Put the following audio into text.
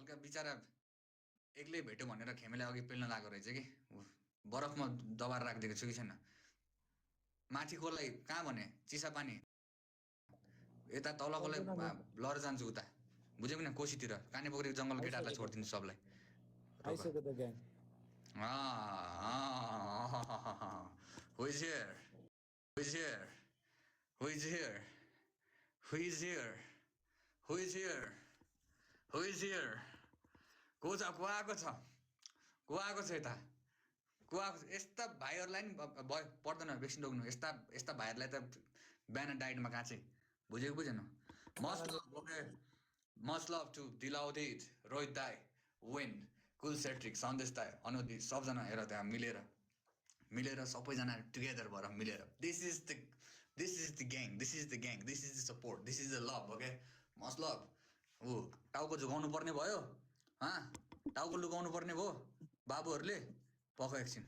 हल्का बिचरा एक्लै भेट्यो भनेर खेमेले अघि पेल्न लागेको रहेछ कि बरफमा दबाएर राखिदिएको छु कि छैन माथि खोलाई कहाँ भने चिसा पानी यता तलकोलाई लर जान्छु उता बुझ्यौ कि न कोसीतिर काने पोखरीको जङ्गल केटाहरूलाई छोडिदिन्छु सबलाई आइसक्यो त gang Who is here? Who is here? Who is here? Who is here? Who is here? Who is here? को छ को आएको छ को आएको छ यता को आएको छ यस्ता भाइहरूलाई नि पर्दैन भ्याक्सिन रोक्नु यस्ता यस्ता भाइहरूलाई त बिहान डाइटमा काँचे बुझेको बुझेन मच लभ टु दिलाउदित रोहित दाई विन कुल सेट्रिक सन्देश दाई अनुदि सबजना हेर त्यहाँ मिलेर सबैजना टुगेदर भएर मिलेर this is the gang this is the support this is the love okay much love ऊ टाउको झुकाउनु पर्ने भयो टाउको लुकाउनु पर्ने भयो बाबुहरूले पख एकछिन